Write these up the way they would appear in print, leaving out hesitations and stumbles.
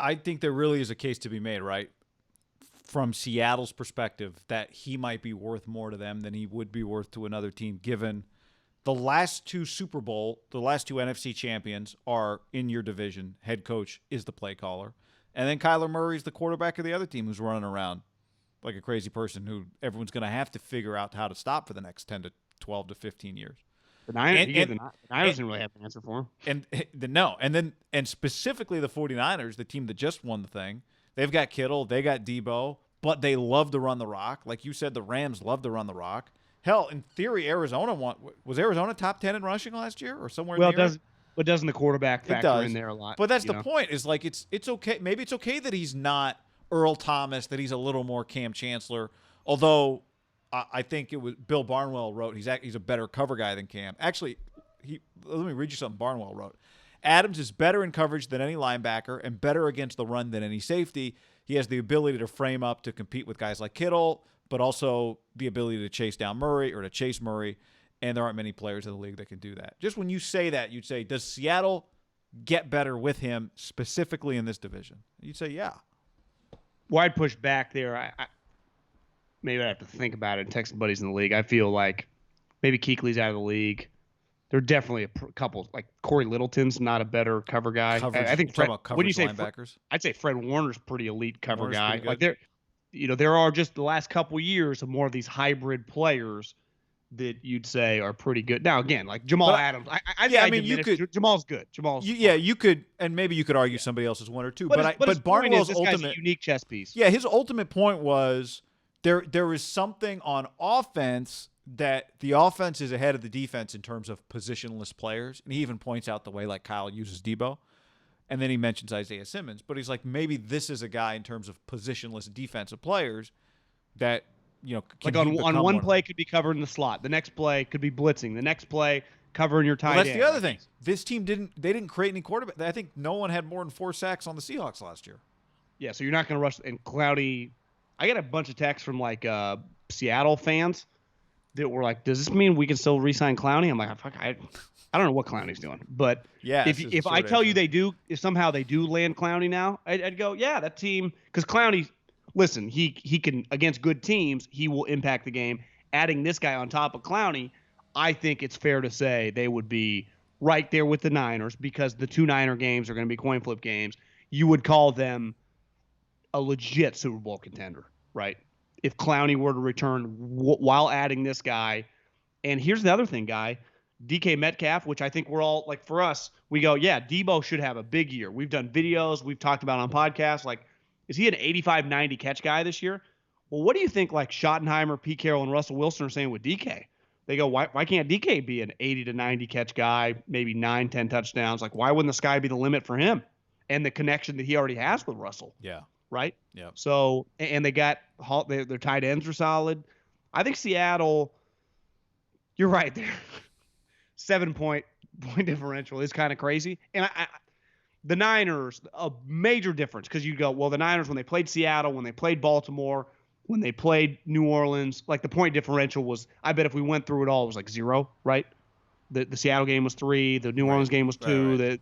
I think there really is a case to be made, right? From Seattle's perspective, that he might be worth more to them than he would be worth to another team, given the last two NFC champions are in your division. Head coach is the play caller. And then Kyler Murray's the quarterback of the other team who's running around like a crazy person who everyone's going to have to figure out how to stop for the next 10 to 12 to 15 years. The Niners didn't really have an answer for him. And specifically the 49ers, the team that just won the thing, they've got Kittle, they got Debo, but they love to run the rock. Like you said, the Rams love to run the rock. Hell, in theory, was Arizona top 10 in rushing last year or somewhere near it? But doesn't the quarterback factor in there a lot? But that's the point. Is like it's okay. Maybe it's okay that he's not Earl Thomas, that he's a little more Cam Chancellor. Although I think it was Bill Barnwell wrote he's a better cover guy than Cam. Actually, let me read you something Barnwell wrote. Adams is better in coverage than any linebacker and better against the run than any safety. He has the ability to frame up to compete with guys like Kittle, but also the ability to chase down Murray or to chase Murray. And there aren't many players in the league that can do that. Just when you say that, you'd say, does Seattle get better with him specifically in this division? You'd say, yeah. Well, I'd push back there. Maybe I have to think about it and text buddies in the league. I feel like maybe Kuechly's out of the league. There are definitely a couple. Like Corey Littleton's not a better cover guy. I think Fred. What do you say? Linebackers? I'd say Fred Warner's pretty elite cover guy. Like there are just the last couple years of more of these hybrid players that you'd say are pretty good. Now, again, like Jamal Adams. Jamal's good. You could, and maybe you could argue somebody else is one or two. But Barnwell's ultimate unique chess piece. Yeah, his ultimate point was there is something on offense that the offense is ahead of the defense in terms of positionless players, and he even points out the way like Kyle uses Debo, and then he mentions Isaiah Simmons. But he's like, maybe this is a guy in terms of positionless defensive players that. Like on one play could be covered in the slot. The next play could be blitzing. The next play covering your tight end. That's the other thing. This team didn't create any quarterback. I think no one had more than 4 sacks on the Seahawks last year. Yeah, so you're not going to rush. And Cloudy, I get a bunch of texts from like Seattle fans that were like, "Does this mean we can still re-sign Clowney?" I'm like, "Fuck, I don't know what Clowney's doing." But yeah, if I tell you if somehow they do land Clowney now, I'd go, yeah, that team, because Clowney. Listen, he can, against good teams, he will impact the game. Adding this guy on top of Clowney, I think it's fair to say they would be right there with the Niners, because the 2 Niner games are going to be coin flip games. You would call them a legit Super Bowl contender, right? If Clowney were to return while adding this guy. And here's the other thing, Guy. DK Metcalf, which I think we're all, like, for us, we go, yeah, Debo should have a big year. We've done videos. We've talked about on podcasts, like, is he an 85, 90 catch guy this year? Well, what do you think like Schottenheimer, Pete Carroll, and Russell Wilson are saying with DK? They go, why can't DK be an 80 to 90 catch guy, maybe 9, 10 touchdowns? Like, why wouldn't the sky be the limit for him and the connection that he already has with Russell? Yeah. Right? Yeah. So, and they got their tight ends are solid. I think Seattle, you're right there. 7-point differential is kind of crazy. And the Niners, a major difference, because you go, well, the Niners, when they played Seattle, when they played Baltimore, when they played New Orleans, like the point differential was, I bet if we went through it all, it was like 0, right? The Seattle game was 3, the New Orleans game was 2. Right.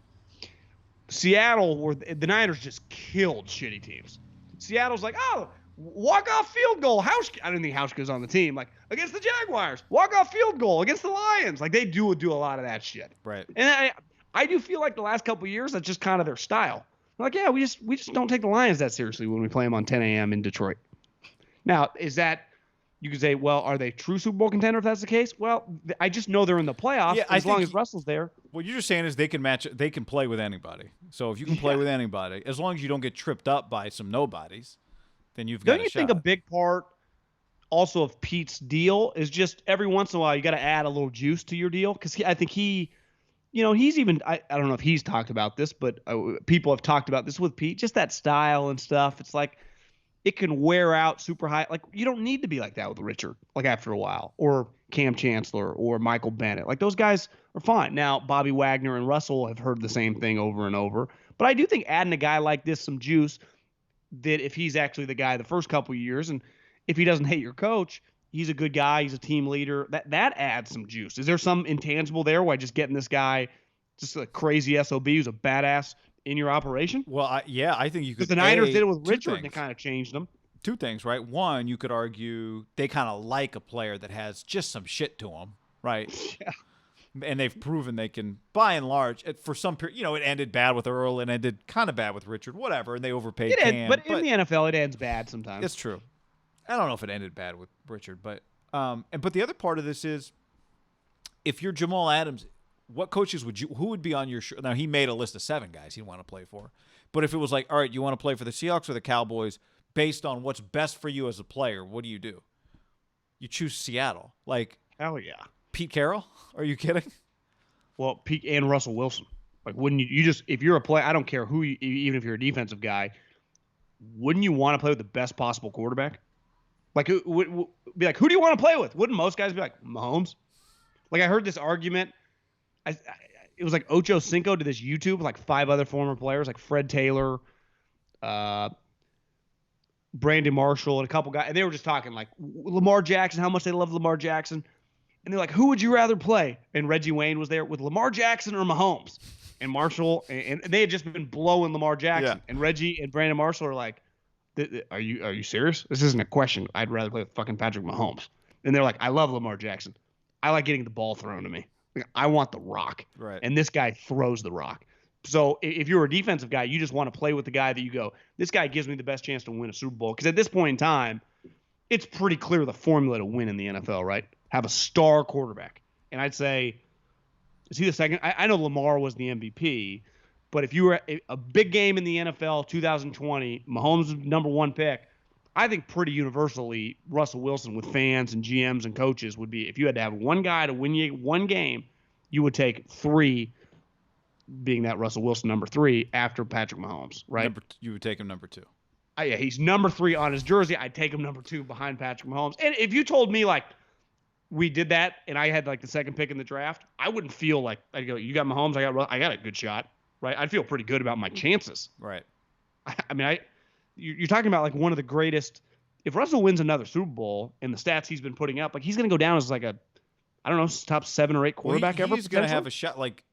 The Niners just killed shitty teams. Seattle's like, oh, walk-off field goal. I don't think Hauschka's on the team. Like, against the Jaguars, walk-off field goal against the Lions. Like, they do a lot of that shit. Right. And I do feel like the last couple of years, that's just kind of their style. Like, yeah, we just don't take the Lions that seriously when we play them on 10 a.m. in Detroit. Now, is that, you could say, well, are they true Super Bowl contender if that's the case? Well, I just know they're in the playoffs as long as Russell's there. What you're just saying is they can play with anybody. So if you can play with anybody, as long as you don't get tripped up by some nobodies, then you've got a shot. Don't you think a big part also of Pete's deal is just every once in a while you got to add a little juice to your deal? Because I think he's even, I don't know if he's talked about this, but people have talked about this with Pete, just that style and stuff. It's like it can wear out super high. Like, you don't need to be like that with Richard, like after a while, or Cam Chancellor or Michael Bennett. Like, those guys are fine. Now, Bobby Wagner and Russell have heard the same thing over and over. But I do think adding a guy like this some juice, that if he's actually the guy the first couple of years, and if he doesn't hate your coach, he's a good guy, he's a team leader, that adds some juice. Is there some intangible there why just getting this guy, just a crazy SOB who's a badass in your operation? Well, I think you could. Because the Niners did it with two Richard, and it things. kind of changed them. Two things, right? One, you could argue they kind of like a player that has just some shit to him, right? Yeah. And they've proven they can, by and large, for some period, it ended bad with Earl and ended kind of bad with Richard, whatever, and they overpaid Cam. But in the NFL, it ends bad sometimes. It's true. I don't know if it ended bad with Richard, but but the other part of this is, if you're Jamal Adams, what coaches who would be on your shirt? Now, he made a list of 7 guys he'd want to play for, but if it was like, all right, you want to play for the Seahawks or the Cowboys, based on what's best for you as a player, what do? You choose Seattle. Like, hell yeah. Pete Carroll? Are you kidding? Well, Pete and Russell Wilson. Like, wouldn't you just, if you're a player, I don't care who you, even if you're a defensive guy, wouldn't you want to play with the best possible quarterback? Like, would be like, who do you want to play with? Wouldn't most guys be like, Mahomes? Like, I heard this argument. It was like Ocho Cinco did this YouTube with like 5 other former players, like Fred Taylor, Brandon Marshall, and a couple guys. And they were just talking like Lamar Jackson, how much they love Lamar Jackson. And they're like, who would you rather play? And Reggie Wayne was there with Lamar Jackson or Mahomes. And Marshall, and they had just been blowing Lamar Jackson. Yeah. And Reggie and Brandon Marshall are like, are you serious? This isn't a question. I'd rather play with fucking Patrick Mahomes. And they're like, I love Lamar Jackson. I like getting the ball thrown to me. I want the rock. Right. And this guy throws the rock. So if you're a defensive guy, you just want to play with the guy that you go, this guy gives me the best chance to win a Super Bowl. Because at this point in time, it's pretty clear the formula to win in the NFL, right? Have a star quarterback. And I'd say, is he the second? I know Lamar was the MVP, but if you were a big game in the NFL 2020, Mahomes was number 1 pick, I think pretty universally Russell Wilson with fans and GMs and coaches would be, if you had to have one guy to win you one game, you would take 3, being that Russell Wilson number 3 after Patrick Mahomes, right? You would take him number 2. Yeah, he's number 3 on his jersey. I'd take him number 2 behind Patrick Mahomes. And if you told me like we did that and I had like the 2nd pick in the draft, I wouldn't feel like I'd go, you got Mahomes, I got a good shot, right? I'd feel pretty good about my chances. Right. I mean, you're talking about like one of the greatest. If Russell wins another Super Bowl and the stats he's been putting up, like he's going to go down as like a, I don't know, top 7 or 8 quarterback ever. He's going to have a shot. Like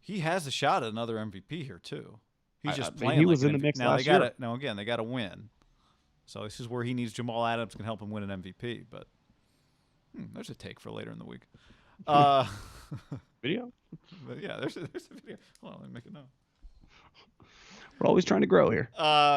he has a shot at another MVP here too. He's just playing. He was in the mix last year. Now again, they got to win. So this is where he needs Jamal Adams can help him win an MVP. But there's a take for later in the week. Video? But yeah, there's a video. Hold on, let me make it known. We're always trying to grow here.